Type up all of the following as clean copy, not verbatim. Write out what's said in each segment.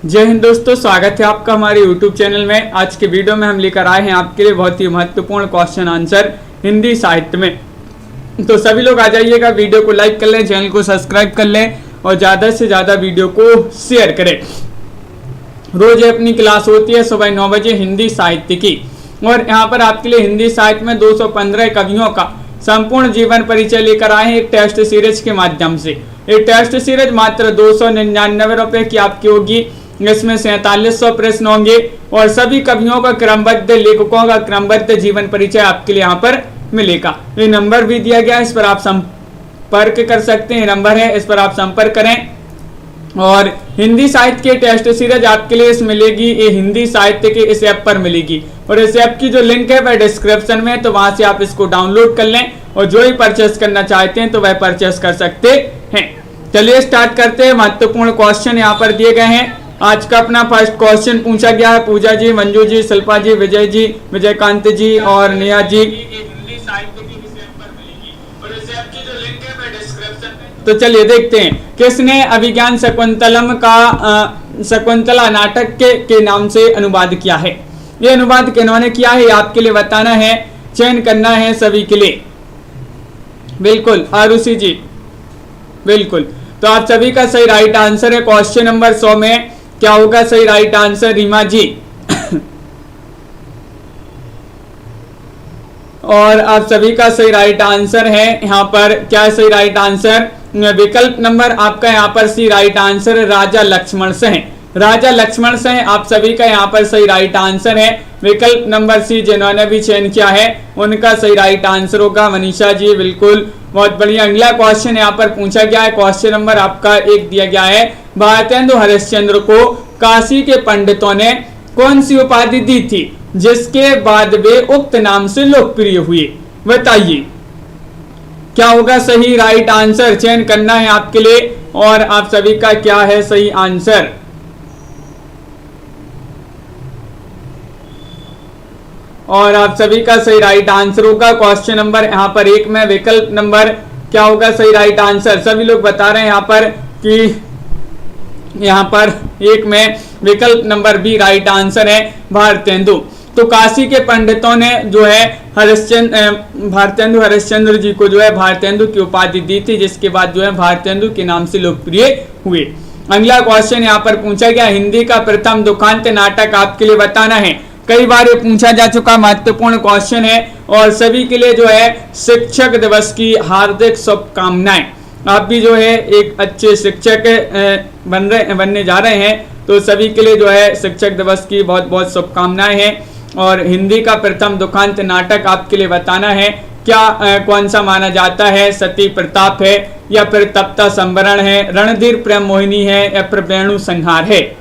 जय हिंद दोस्तों, स्वागत है आपका हमारे YouTube चैनल में। आज के वीडियो में हम लेकर आए हैं आपके लिए बहुत ही महत्वपूर्ण क्वेश्चन आंसर हिंदी साहित्य में। तो सभी लोग आ जाइएगा, वीडियो को लाइक कर लें, चैनल को सब्सक्राइब कर लें और ज़्यादा से ज़्यादा वीडियो को शेयर करें। रोज अपनी क्लास होती है सुबह 9 बजे हिंदी साहित्य की, और यहाँ पर आपके लिए हिंदी साहित्य में 215 कवियों का संपूर्ण जीवन परिचय लेकर आए हैं एक टेस्ट सीरीज के माध्यम से। ये टेस्ट सीरीज मात्र 299 रुपए की आपकी होगी। इसमें 4700 प्रश्न होंगे और सभी कवियों का क्रमबद्ध, लेखकों का क्रमबद्ध जीवन परिचय आपके लिए यहाँ पर मिलेगा। ये नंबर भी दिया गया है, इस पर आप संपर्क कर सकते हैं। नंबर है, इस पर आप संपर्क करें। और हिंदी साहित्य के टेस्ट सीरीज आपके लिए इस मिलेगी, ये हिंदी साहित्य के इस ऐप पर मिलेगी, और इस ऐप की जो लिंक है वह डिस्क्रिप्शन में, तो वहां से आप इसको डाउनलोड कर लें और जो ही परचेस करना चाहते हैं तो वह परचेस कर सकते हैं। चलिए स्टार्ट करते हैं। महत्वपूर्ण क्वेश्चन यहाँ पर दिए गए हैं। आज का अपना फर्स्ट क्वेश्चन पूछा गया है। पूजा जी, मंजू जी, शिल्पा जी, विजय जी, विजयकांत जी और नेहा जी। तो चलिए देखते हैं किसने अभिज्ञान शकुंतलम का शकुंतला नाटक के नाम से अनुवाद किया है। ये अनुवाद किन्होंने किया है, आपके लिए बताना है, चयन करना है सभी के लिए। बिल्कुल आरुषि जी, बिल्कुल। तो आप सभी का सही राइट आंसर है। क्वेश्चन नंबर 100 में क्या होगा सही राइट आंसर, रीमा जी। और आप सभी का सही राइट आंसर है यहाँ पर, क्या सही राइट आंसर, विकल्प नंबर आपका यहाँ पर सी राइट आंसर है, राजा लक्ष्मण सिंह। राजा लक्ष्मण सिंह आप सभी का यहाँ पर सही राइट आंसर है। विकल्प नंबर सी जिन्होंने भी चयन किया है उनका सही राइट आंसर होगा, मनीषा जी, बिल्कुल, बहुत बढ़िया। अगला क्वेश्चन यहाँ पर पूछा गया है। क्वेश्चन नंबर आपका 1 दिया गया है। भारतेंदु हरिश्चंद्र को काशी के पंडितों ने कौन सी उपाधि दी थी जिसके बाद वे उक्त नाम से लोकप्रिय हुए, बताइए क्या होगा सही राइट आंसर। चयन करना है आपके लिए, और आप सभी का क्या है सही आंसर। और आप सभी का सही राइट आंसर होगा क्वेश्चन नंबर यहाँ पर 1 में विकल्प नंबर क्या होगा सही राइट आंसर। सभी लोग बता रहे हैं यहाँ पर कि यहाँ पर 1 में विकल्प नंबर बी राइट आंसर है, भारतेंदु। तो काशी के पंडितों ने जो है भारतेंदु हरिश्चंद्र जी को जो है भारतेंदु की उपाधि दी थी, जिसके बाद जो है भारतेंदु के नाम से लोकप्रिय हुए। अगला क्वेश्चन यहाँ पर पूछा गया, हिंदी का प्रथम दुखांत नाटक आपके लिए बताना है। कई बार ये पूछा जा चुका महत्वपूर्ण क्वेश्चन है, और सभी के लिए जो है शिक्षक दिवस की हार्दिक शुभकामनाएं। आप भी जो है एक अच्छे शिक्षक बनने जा रहे हैं, तो सभी के लिए जो है शिक्षक दिवस की बहुत बहुत शुभकामनाएं हैं। और हिंदी का प्रथम दुखांत नाटक आपके लिए बताना है, क्या कौन सा माना जाता है, सती प्रताप है या फिर तप्ता संवरण है, रणधीर प्रेम मोहिनी है या फिर वेणु संहार है।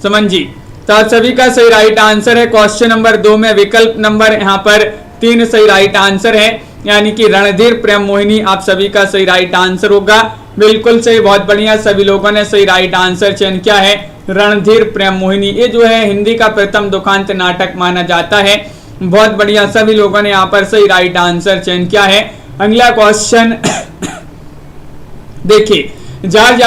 समन जी, तो आप सभी का सही राइट आंसर है क्वेश्चन नंबर 2 में विकल्प नंबर यहाँ पर 3 सही राइट आंसर है, यानी कि रणधीर प्रेम मोहिनी आप सभी का सही राइट आंसर होगा। बिल्कुल सही, बहुत बढ़िया, सभी लोगों ने सही राइट आंसर चयन किया है, रणधीर प्रेम मोहिनी। ये जो है हिंदी का प्रथम दुखांत नाटक माना जाता है। बहुत बढ़िया, सभी लोगों ने यहाँ पर सही राइट आंसर चयन किया है। अगला क्वेश्चन देखिए, जॉर्ज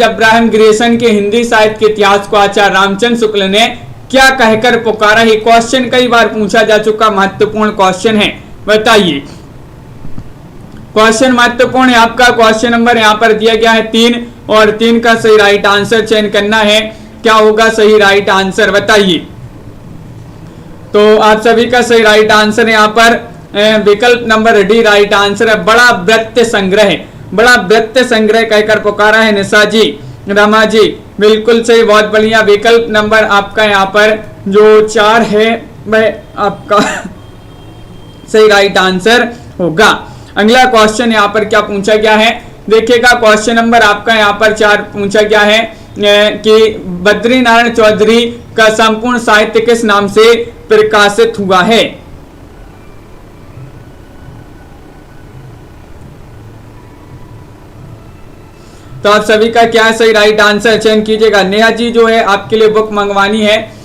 अब्राहम ग्रेसन के हिंदी साहित्य के इतिहास को आचार्य रामचंद्र शुक्ल ने क्या कहकर पुकारा है। क्वेश्चन कई बार पूछा जा चुका महत्वपूर्ण क्वेश्चन है, बताइए। क्वेश्चन महत्वपूर्ण है आपका। क्वेश्चन नंबर यहाँ पर दिया गया है 3, और 3 का सही राइट आंसर चयन करना है, क्या होगा सही राइट आंसर, बताइए। तो आप सभी का सही राइट आंसर यहाँ पर विकल्प नंबर डी राइट आंसर है, बड़ा वृत्त संग्रह। बड़ा वृत्त संग्रह कहकर पुकारा है, निशा जी, रमा जी, बिल्कुल सही, बहुत बढ़िया। विकल्प नंबर आपका यहाँ पर जो 4 है वह आपका सही राइट आंसर होगा। अगला क्वेश्चन यहाँ पर क्या पूछा गया है, देखिएगा। क्वेश्चन नंबर आपका यहाँ पर 4 पूछा गया है कि बद्रीनारायण चौधरी का संपूर्ण साहित्य किस नाम से प्रकाशित हुआ है। तो आप सभी का क्या सही राइट आंसर चयन कीजिएगा। नेहा जी जो है आपके लिए बुक मंगवानी है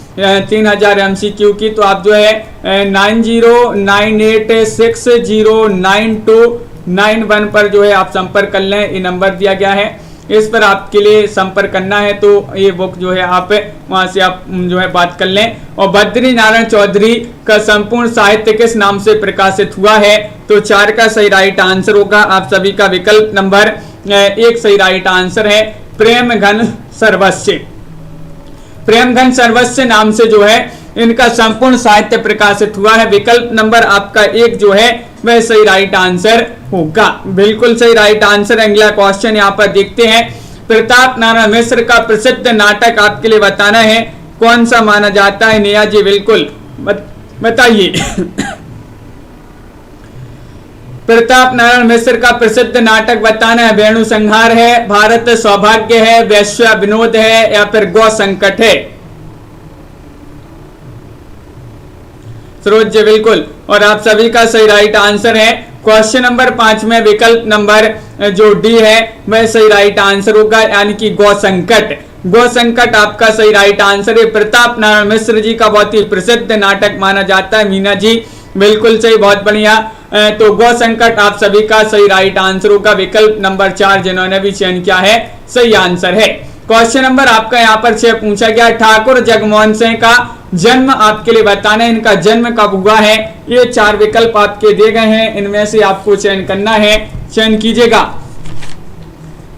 3000 MCQ की, तो आप जो है 9098609291 पर जो है आप संपर्क कर लें। ये नंबर दिया गया है। इस पर आपके लिए संपर्क करना है तो ये बुक जो है आप वहां से आप जो है बात कर लें। और बद्री नारायण चौधरी का संपूर्ण साहित्य किस नाम से प्रकाशित हुआ है? तो 4 का सही राइट आंसर होगा आप सभी का विकल्प नंबर 1 सही राइट आंसर है, प्रेम घन सर्वस्व। प्रेम घन सर्वस्व नाम से जो है इनका संपूर्ण साहित्य प्रकाशित हुआ है। विकल्प नंबर आपका 1 जो है वह सही राइट आंसर होगा, बिल्कुल सही राइट आंसर। अगला क्वेश्चन यहाँ पर देखते हैं, प्रताप नारायण मिश्र का प्रसिद्ध नाटक आपके लिए बताना है, कौन सा माना जाता है? नेहा जी बिल्कुल बताइए। प्रताप नारायण मिश्र का प्रसिद्ध नाटक बताना है, वेणु संहार है, भारत सौभाग्य है, वैश्य विनोद है या फिर गौ संकट है? सरोज जी बिल्कुल, और आप सभी का सही राइट आंसर है क्वेश्चन नंबर 5 में विकल्प नंबर जो डी है वह सही राइट आंसर होगा, यानी कि गौ संकट। गौ संकट आपका सही राइट आंसर है। प्रताप नारायण मिश्र जी का बहुत ही प्रसिद्ध नाटक माना जाता है। मीना जी बिल्कुल सही, बहुत बढ़िया। तो गौ संकट आप सभी का सही राइट आंसर होगा, विकल्प नंबर 4 जिन्होंने भी चयन किया है सही आंसर है। क्वेश्चन नंबर आपका यहाँ पर 6 पूछा गया, ठाकुर जगमोहन सिंह का जन्म आपके लिए बताना है, इनका जन्म कब हुआ है? ये 4 विकल्प आपके दिए गए हैं, इनमें से आपको चयन करना है, चयन कीजिएगा।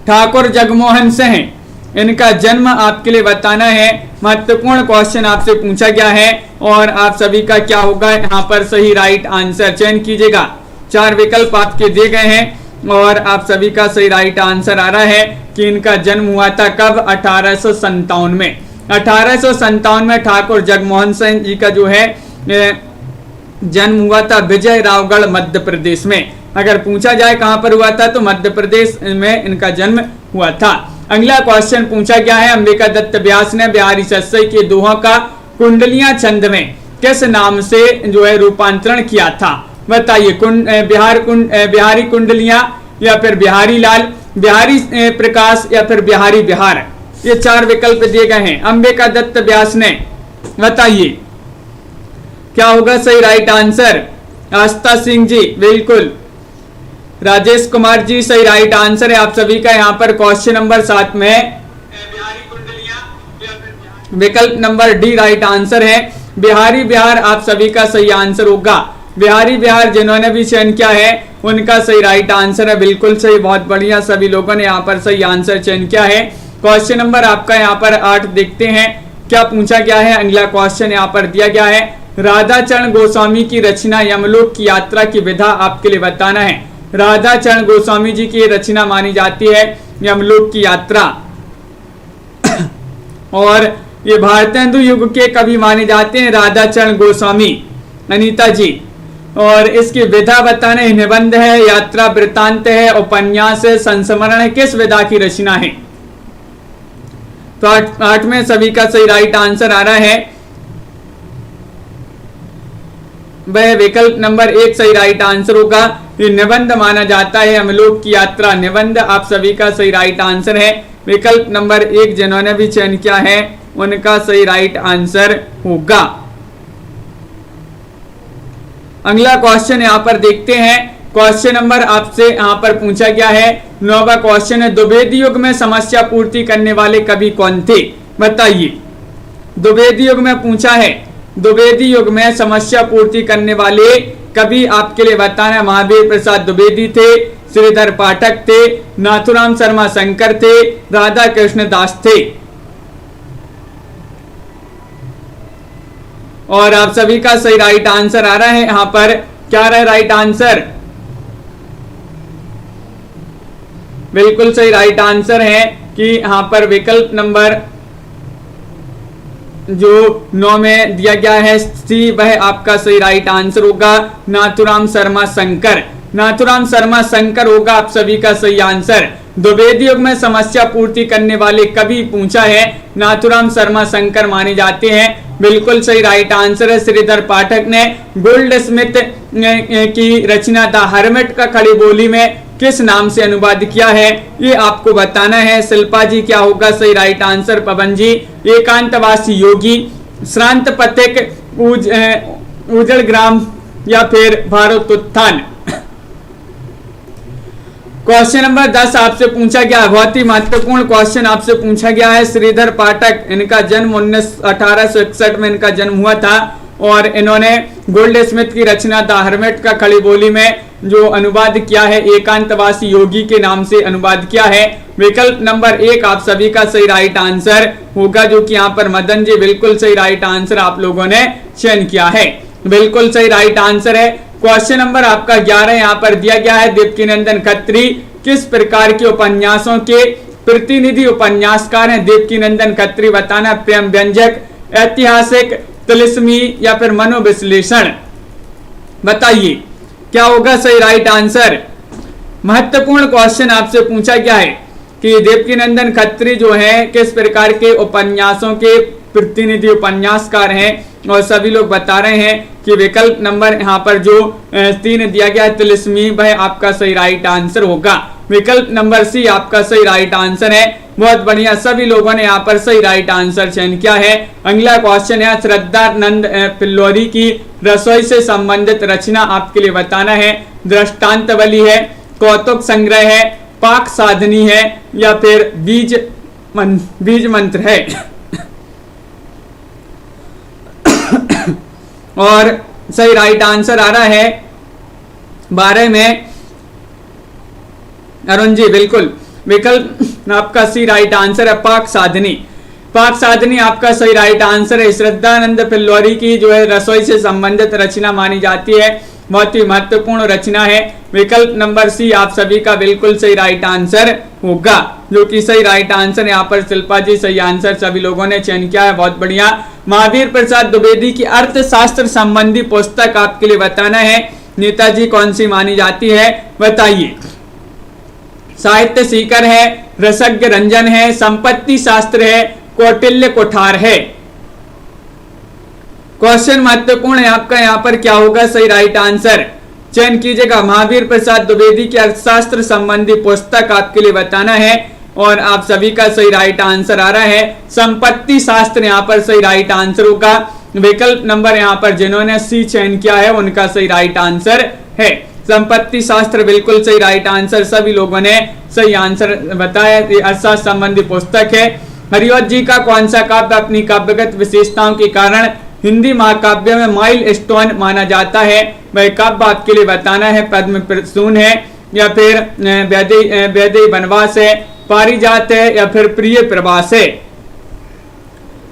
ठाकुर जगमोहन सिंह, इनका जन्म आपके लिए बताना है। महत्वपूर्ण क्वेश्चन आपसे पूछा गया है और आप सभी का क्या होगा यहाँ पर सही राइट आंसर, चयन कीजिएगा। 4 विकल्प आपके दिए गए हैं और आप सभी का सही राइट आंसर आ रहा है कि इनका जन्म हुआ था कब? 1857 में। 1857 में ठाकुर जगमोहन सिंह जी का जो है जन्म हुआ था विजय रावगढ़ मध्य प्रदेश में। अगर पूछा जाए कहां पर हुआ था तो मध्य प्रदेश में इनका जन्म हुआ था। अगला क्वेश्चन पूछा गया है, अंबिका दत्त व्यास ने बिहारी सस्सई के दोहों का कुंडलियां छंद में किस नाम से जो है रूपांतरण किया था? बताइए। बिहारी कुंडलियां या फिर बिहारी लाल, बिहारी प्रकाश या फिर बिहारी बिहार? ये 4 विकल्प दिए गए हैं। अंबिका दत्त व्यास ने, बताइए क्या होगा सही राइट आंसर? आस्था सिंह जी बिल्कुल, राजेश कुमार जी सही राइट आंसर है आप सभी का। यहाँ पर क्वेश्चन नंबर 7 में बिहारी कुंडलियां, विकल्प नंबर डी राइट आंसर है, बिहारी बिहार आप सभी का सही आंसर होगा। बिहारी बिहार जिन्होंने भी चयन किया है उनका सही राइट आंसर है, बिल्कुल सही, बहुत बढ़िया, सभी लोगों ने यहाँ पर सही आंसर चयन किया है। क्वेश्चन नंबर आपका यहाँ पर 8 देखते हैं क्या पूछा गया है। अगला क्वेश्चन यहाँ पर दिया गया है, राधाचरण गोस्वामी की रचना यमलोक की यात्रा की विधा आपके लिए बताना है। राधाचरण गोस्वामी जी की रचना मानी जाती है यमलोक की यात्रा और ये भारतेंदु युग के कवि माने जाते हैं राधाचरण गोस्वामी। अनीता जी, और इसकी विधा बताना है, निबंध है, यात्रा वृत्तांत है, उपन्यास है, संस्मरण है, किस विधा की रचना है? तो 8 में सभी का सही राइट आंसर आ रहा है, वह विकल्प नंबर 1 सही राइट आंसर होगा। ये निबंध माना जाता है यमलोक की यात्रा, निबंध आप सभी का सही राइट आंसर है। विकल्प नंबर 1 जिन्होंने भी चयन किया है उनका सही राइट आंसर होगा। अगला क्वेश्चन यहाँ पर देखते हैं। क्वेश्चन नंबर आपसे यहाँ पर पूछा गया है, 9वां क्वेश्चन है, द्विवेदी युग में समस्या पूर्ति करने वाले कवि कौन थे? बताइए। द्विवेदी युग में पूछा है, द्विवेदी युग में समस्या पूर्ति करने वाले कवि आपके लिए बताना है। महावीर प्रसाद द्विवेदी थे, श्रीधर पाठक थे, नाथुराम शर्मा शंकर थे, राधा कृष्ण दास थे। और आप सभी का सही राइट आंसर आ रहा है यहाँ पर, क्या रहा राइट आंसर? बिल्कुल सही राइट आंसर है कि यहाँ पर विकल्प नंबर जो 9 में दिया गया है सी, वह आपका सही राइट आंसर होगा। नाथुराम शर्मा शंकर, नाथुराम शर्मा शंकर होगा आप सभी का सही आंसर। द्विवेदी युग में समस्या पूर्ति करने वाले कवि पूछा है, नाथुराम शर्मा शंकर माने जाते हैं, बिल्कुल सही राइट आंसर है। श्रीधर पाठक ने गोल्ड स्मिथ की रचना द हर्मिट का खड़ी बोली में किस नाम से अनुवाद किया है, ये आपको बताना है। शिल्पा जी क्या होगा सही राइट आंसर? पवन जी, एकांतवासी योगी, श्रांत पथिक, उजड़ ग्राम या फिर भारत उत्थान? क्वेश्चन नंबर 10 आपसे पूछा गया है, बहुत ही महत्वपूर्ण क्वेश्चन आपसे पूछा गया है। श्रीधर पाठक, इनका जन्म 1861 में इनका जन्म हुआ था और इन्होंने गोल्ड स्मिथ की रचना द हर्मिट का खड़ी बोली में जो अनुवाद किया है, एकांतवासी योगी के नाम से अनुवाद किया है। विकल्प नंबर 1 आप सभी का सही राइट आंसर होगा, जो कि यहाँ पर मदन जी बिल्कुल सही राइट आंसर आप लोगों ने चयन किया है, बिल्कुल सही राइट आंसर है। क्वेश्चन नंबर आपका 11 यहाँ पर दिया गया है, देवकीनंदन खत्री किस प्रकार के उपन्यासों के प्रतिनिधि उपन्यासकार हैं? देवकीनंदन खत्री बताना, प्रेम व्यंजक, ऐतिहासिक, तिलिस्मी या फिर मनोविश्लेषण, बताइए क्या होगा सही राइट आंसर। महत्वपूर्ण क्वेश्चन आपसे पूछा गया है कि देवकीनंदन खत्री जो है किस प्रकार के उपन्यासों के प्रतिनिधि उपन्यासकार हैं, और सभी लोग बता रहे हैं कि विकल्प नंबर यहाँ पर जो 3 दिया गया है, तिलिस्मी, वह आपका सही राइट आंसर होगा। विकल्प नंबर सी आपका सही राइट आंसर है। बहुत बढ़िया, सभी लोगों ने यहाँ पर सही राइट आंसर चयन किया है। अगला क्वेश्चन है, श्रद्धानंद पिल्लौरी की रसोई से संबंधित रचना आपके लिए बताना है। दृष्टांतवली है, कौतुक संग्रह है, पाक साधनी है या फिर बीज मंत्र है। और सही राइट आंसर आ रहा है 12 में अरुण जी, बिल्कुल विकल्प आपका सी राइट आंसर है, पाक साधनी। पाक साधनी आपका सही राइट आंसर है। श्रद्धानंद पिल्लौरी की जो है रसोई से संबंधित रचना मानी जाती है, बहुत ही महत्वपूर्ण रचना है। विकल्प नंबर सी आप सभी का बिल्कुल सही राइट आंसर होगा, जो कि सही राइट आंसर यहाँ पर शिल्पा जी सही आंसर सभी लोगों ने चयन किया है, बहुत बढ़िया। महावीर प्रसाद द्विवेदी की अर्थशास्त्र संबंधी पुस्तक आपके लिए बताना है, नेताजी कौन सी मानी जाती है, बताइए। साहित्य सीकर है, रसज्ञ रंजन है, संपत्ति शास्त्र है, कौटिल्य कुठार है। क्वेश्चन महत्वपूर्ण है आपका, यहाँ पर क्या होगा सही राइट आंसर, चयन कीजिएगा। महावीर प्रसाद द्विवेदी की अर्थशास्त्र संबंधी पुस्तक आपके लिए बताना है और आप सभी का सही राइट आंसर आ रहा है संपत्ति शास्त्र, यहाँ पर सही राइट आंसर होगा। विकल्प नंबर यहाँ पर जिन्होंने सी चयन किया है उनका सही राइट आंसर है संपत्ति शास्त्र, बिल्कुल सही राइट आंसर, सभी लोगों ने सही आंसर बताया। अर्थशास्त्र संबंधी पुस्तक है। हरिवंश जी का कौन सा काव्य अपनी काव्यगत विशेषताओं के कारण हिंदी महाकाव्य में माइल स्टोन माना जाता है? वह काव्य आपके लिए बताना है, पद्म प्रसून है या फिर वैदेही वनवास है, पारिजात है या फिर प्रिय प्रवास है।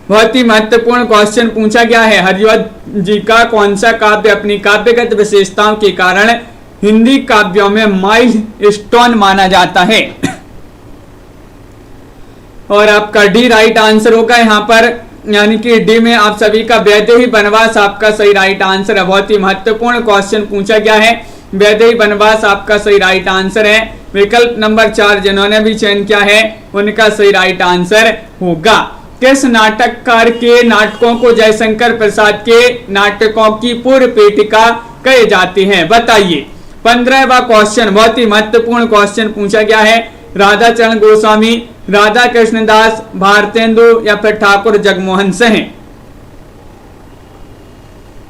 बहुत ही महत्वपूर्ण क्वेश्चन पूछा गया है, हरिवंश जी का कौन सा काव्य अपनी काव्यगत विशेषताओं के कारण हिंदी काव्यों में माइल स्टोन माना जाता है? और आपका डी राइट आंसर होगा यहाँ पर, यानी कि डी में आप सभी का वैदेही वनवास आपका सही राइट आंसर है। बहुत ही महत्वपूर्ण क्वेश्चन पूछा गया है, वैदेही वनवास आपका सही राइट आंसर है। विकल्प नंबर 4 जिन्होंने भी चयन किया है उनका सही राइट आंसर होगा। किस नाटककार के नाटकों को जयशंकर प्रसाद के नाटकों की पूर्व पीठिका कहे जाते हैं, बताइए। 15वां क्वेश्चन बहुत ही महत्वपूर्ण क्वेश्चन पूछा गया है, राधा चरण गोस्वामी, राधा कृष्णदास, भारतेंदु या फिर ठाकुर जगमोहन सिंह।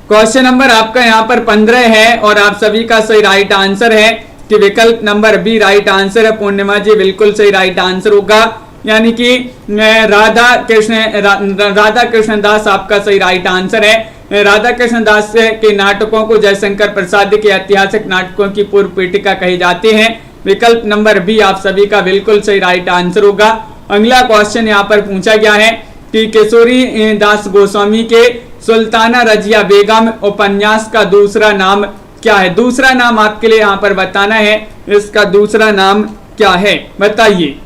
क्वेश्चन नंबर आपका यहाँ पर 15 है और आप सभी का सही राइट आंसर है कि विकल्प नंबर बी राइट आंसर है। पूर्णिमा जी बिल्कुल सही राइट आंसर होगा, यानी कि राधा कृष्णदास आपका सही राइट आंसर है। राधा कृष्णदास के नाटकों को जयशंकर प्रसाद के ऐतिहासिक नाटकों की पूर्व पीठिका कही जाती है। विकल्प नंबर बी आप सभी का बिल्कुल सही राइट आंसर होगा। अगला क्वेश्चन यहाँ पर पूछा गया है कि किशोरी दास गोस्वामी के सुल्ताना रजिया बेगम उपन्यास का दूसरा नाम क्या है? दूसरा नाम आपके लिए यहाँ पर बताना है, इसका दूसरा नाम क्या है, बताइए।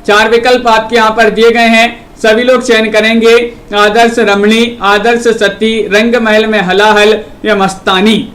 4 विकल्प आपके यहाँ पर दिए गए हैं, सभी लोग चयन करेंगे। आदर्श रमणी, आदर्श सती, रंग महल में हलाहल या मस्तानी।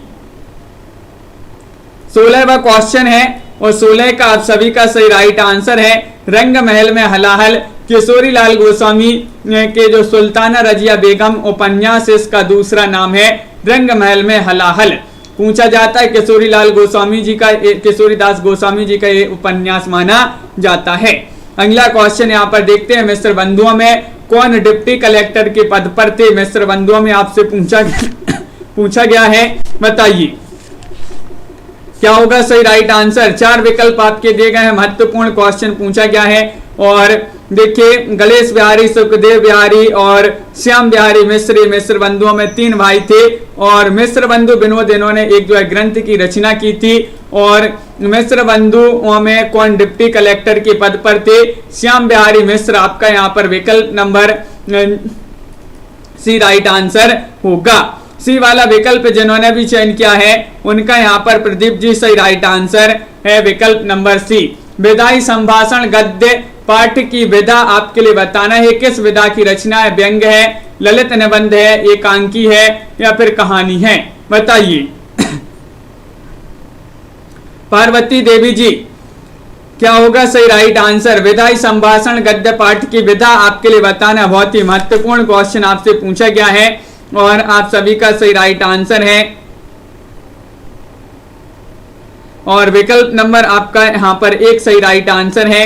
16वां क्वेश्चन है और 16 का आप सभी का सही राइट आंसर है रंग महल में हलाहल। किशोरी लाल गोस्वामी के जो सुल्ताना रजिया बेगम उपन्यास, इसका दूसरा नाम है रंग महल में हलाहल। पूछा जाता है किशोरी लाल गोस्वामी जी का, किशोरी दास गोस्वामी जी का ये उपन्यास माना जाता है। अगला क्वेश्चन यहाँ पर देखते हैं, मिस्र बंधुओं में कौन डिप्टी कलेक्टर के पद पर थे? मिस्र बंधुओं में आपसे पूछा गया है, बताइए। क्या होगा सही राइट आंसर। 4 विकल्प आपके दिए गए हैं, महत्वपूर्ण क्वेश्चन पूछा गया है। और देखिए गणेश बिहारी, सुखदेव बिहारी और श्याम बिहारी मिश्र बंधुओं में 3 भाई थे। और मिश्र बंधु विनोद इन्होंने एक जो है ग्रंथ की रचना की थी। और मिश्र बंधुओं में कौन डिप्टी कलेक्टर के पद पर थे? श्याम बिहारी मिश्र आपका यहाँ पर विकल्प नंबर सी राइट आंसर होगा। सी वाला विकल्प जिन्होंने भी चयन किया है उनका यहाँ पर प्रदीप जी सही राइट आंसर है, विकल्प नंबर सी। विधायी संभाषण गद्य पाठ की विधा आपके लिए बताना है, किस विधा की रचना है? व्यंग है, ललित निबंध है, एकांकी है या फिर कहानी है? बताइए। पार्वती देवी जी क्या होगा सही राइट आंसर। विधायी संभाषण गद्य पाठ की विधा आपके लिए बताना, बहुत ही महत्वपूर्ण क्वेश्चन आपसे पूछा गया है और आप सभी का सही राइट आंसर है। और विकल्प नंबर आपका यहाँ पर 1 सही राइट आंसर है।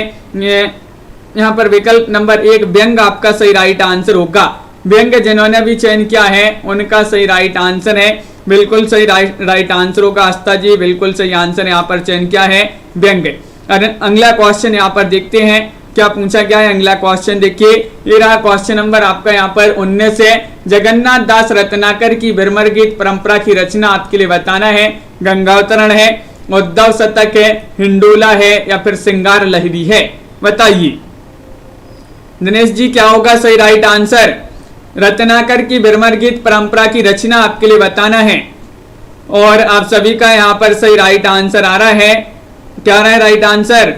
यहाँ पर विकल्प नंबर 1 व्यंग आपका सही राइट आंसर होगा। व्यंग जिन्होंने भी चयन किया है उनका सही राइट आंसर है, बिल्कुल सही राइट आंसर होगा। आस्था जी बिल्कुल सही आंसर यहाँ पर चयन किया है, व्यंग। अगला क्वेश्चन यहाँ पर देखते हैं क्या पूछा गया है। अगला क्वेश्चन देखिए, ये रहा क्वेश्चन नंबर आपका यहाँ पर 19 है। जगन्नाथ दास रत्नाकर की बिरमर गीत परंपरा की रचना आपके लिए बताना है। गंगावतरण है, उद्धव शतक है, हिंडोला है या फिर सिंगार लहरी है? बताइए। दिनेश जी क्या होगा सही राइट आंसर। रत्नाकर की बिरमर गीत परंपरा की रचना आपके लिए बताना है और आप सभी का यहाँ पर सही राइट आंसर आ रहा है। क्या रहा है राइट आंसर?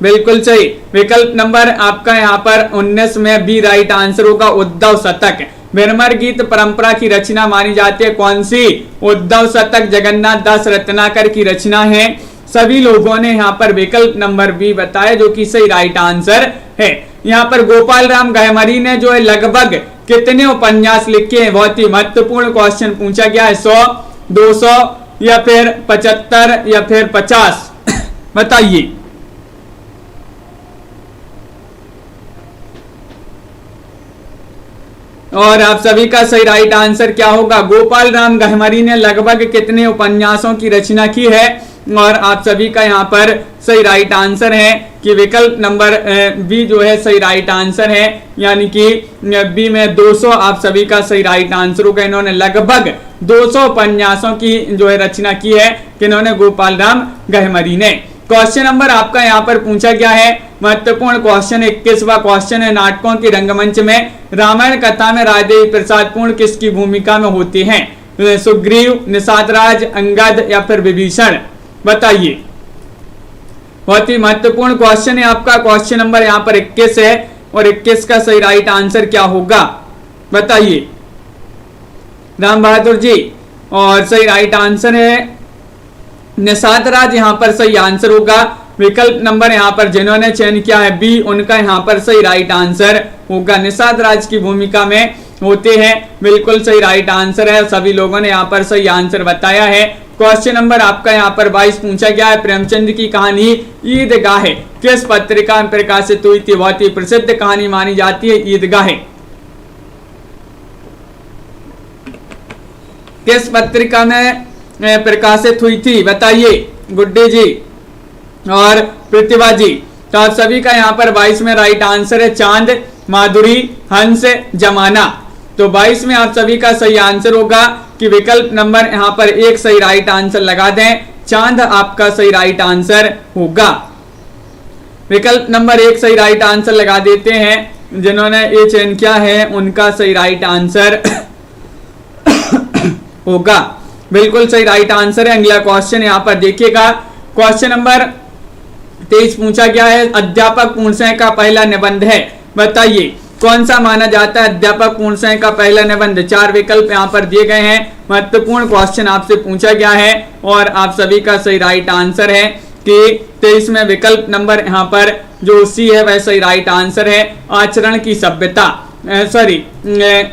बिल्कुल सही, विकल्प नंबर आपका यहाँ पर 19 में बी राइट आंसर होगा, उद्धव शतक। बिरमर गीत परंपरा की रचना मानी जाती है कौन सी? उद्धव शतक जगन्नाथ दास रत्नाकर की रचना है। सभी लोगों ने यहाँ पर विकल्प नंबर बी बताया जो कि सही राइट आंसर है। यहाँ पर गोपाल राम गहमरी ने जो है लगभग कितने उपन्यास लिखे हैं? बहुत ही महत्वपूर्ण क्वेश्चन पूछा गया है। 100, 200 या फिर 75 या फिर 50? बताइए। और आप सभी का सही राइट आंसर क्या होगा? गोपाल राम गहमरी ने लगभग कितने उपन्यासों की रचना की है? और आप सभी का यहाँ पर सही राइट आंसर है कि विकल्प नंबर बी जो है सही राइट आंसर है, यानी कि बी में 200 आप सभी का सही राइट आंसर होगा। इन्होंने लगभग 200 उपन्यासों की जो है रचना की है, किन्होंने? गोपाल राम गहमरी ने। क्वेश्चन नंबर आपका यहाँ पर पूछा गया है, महत्वपूर्ण क्वेश्चन 21वां क्वेश्चन है। नाटकों की रंगमंच में रामायण कथा में राजदेवी प्रसाद पूर्ण किसकी भूमिका में होती हैं? सुग्रीव, निषादराज, अंगद या फिर विभीषण? बताइए। बहुत ही महत्वपूर्ण क्वेश्चन है आपका। क्वेश्चन नंबर यहाँ पर 21 है और 21 का सही राइट आंसर क्या होगा? बताइए राम बहादुर जी। और सही राइट आंसर है निषादराज, यहाँ पर सही आंसर होगा। विकल्प नंबर यहाँ पर जिन्होंने चयन किया है बी, उनका यहाँ पर सही राइट आंसर होगा। निषादराज की भूमिका में होते हैं, बिल्कुल सही राइट आंसर है। सभी लोगों ने यहाँ पर सही आंसर बताया है। क्वेश्चन नंबर आपका यहाँ पर 22 पूछा गया है। प्रेमचंद की कहानी ईदगाह किस पत्रिका में प्रकाशित हुई थी? बहुत ही प्रसिद्ध कहानी मानी जाती है ईदगाह। किस पत्रिका में प्रकाशित हुई थी? बताइए गुड्डी जी और प्रतिभा जी। तो आप सभी का यहाँ पर 22 में राइट आंसर है चांद, माधुरी, हंस, जमाना। तो 22 में आप सभी का सही आंसर होगा कि विकल्प नंबर यहाँ पर 1 सही राइट आंसर लगा दें, चांद आपका सही राइट आंसर होगा। विकल्प नंबर 1 सही राइट आंसर लगा देते हैं। जिन्होंने ये चयन किया है उनका सही राइट आंसर होगा, बिल्कुल सही राइट आंसर है। अगला क्वेश्चन यहाँ पर देखिएगा। क्वेश्चन नंबर 23 पूछा गया है। अध्यापक पूर्णशः का पहला निबंध है, बताइए कौन सा माना जाता है अध्यापक पूर्णशः का पहला निबंध? 4 विकल्प यहाँ पर दिए गए हैं। महत्वपूर्ण क्वेश्चन आपसे पूछा गया है और आप सभी का सही राइट आंसर है कि 23 में विकल्प नंबर यहाँ पर जो सी है वह सही राइट आंसर है। आचरण की सभ्यता, सॉरी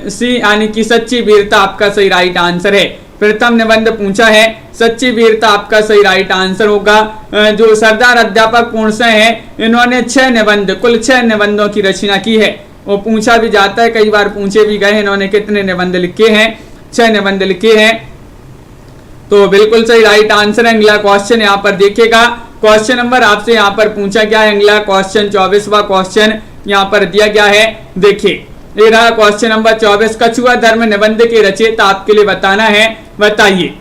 सी यानी कि सच्ची वीरता आपका सही राइट आंसर है। प्रथम निबंध पूछा है, सच्ची वीरता आपका सही राइट आंसर होगा। जो सरदार अध्यापक पूर्णशः है इन्होंने 6 निबंध, कुल 6 निबंधों की रचना की है। वो पूछा भी जाता है, कई बार पूछे भी गए इन्होंने कितने निबंध लिखे हैं? 6 निबंध लिखे हैं। तो बिल्कुल सही राइट आंसर है। अगला क्वेश्चन यहाँ पर देखिएगा, क्वेश्चन नंबर आपसे यहाँ पर पूछा गया है। अगला क्वेश्चन 24वां क्वेश्चन यहाँ पर दिया गया है। देखिए ये रहा क्वेश्चन नंबर 24। कछुआ धर्म निबंध के रचयिता आपके लिए बताना है, बताइए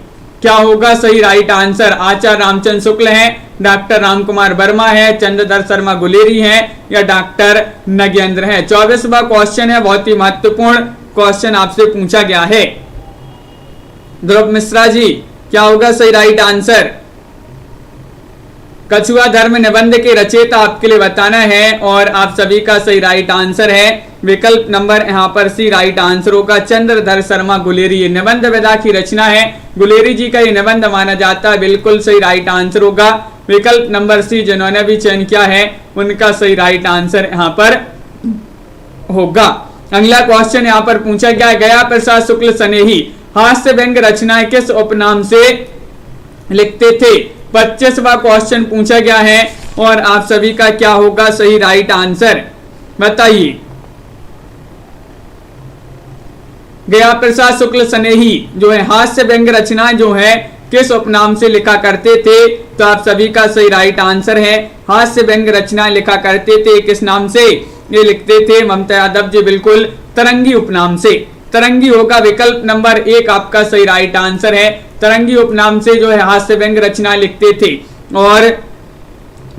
क्या होगा सही राइट आंसर। आचार्य रामचंद्र शुक्ल हैं, डॉक्टर रामकुमार वर्मा है, चंद्रधर शर्मा गुलेरी हैं या डॉक्टर नगेंद्र हैं। 24वां क्वेश्चन है, बहुत ही महत्वपूर्ण क्वेश्चन आपसे पूछा गया है। ध्रुव मिश्रा जी क्या होगा सही राइट आंसर। कछुआ धर्म निबंध के रचयिता आपके लिए बताना है और आप सभी का सही राइट आंसर है विकल्प नंबर यहाँ पर सी राइट आंसर होगा चंद्रधर शर्मा गुलेरी। ये निबंध विधा की रचना है, गुलेरी जी का ये निबंध माना जाता है। बिल्कुल सही राइट आंसर होगा विकल्प नंबर सी। जिन्होंने भी चयन किया है उनका सही राइट आंसर यहाँ पर होगा। अगला क्वेश्चन यहाँ पर पूछा गया, गया प्रसाद शुक्ल स्नेही हास्य व्यंग रचनाएं किस उपनाम से लिखते थे। 25वां क्वेश्चन पूछा गया है और आप सभी का क्या होगा सही राइट आंसर, बताइए। गया प्रसाद शुक्ल स्नेही जो है हास्य व्यंग रचनाएं जो है किस उपनाम से लिखा करते थे। तो आप सभी का सही राइट आंसर है हास्य व्यंग रचनाएं लिखा करते थे किस नाम से, ये लिखते थे ममता यादव जी बिल्कुल तरंगी उपनाम से। तरंगी होगा विकल्प नंबर 1 आपका सही राइट आंसर है। तरंगी उपनाम से जो है हास्य व्यंग रचना लिखते थे। और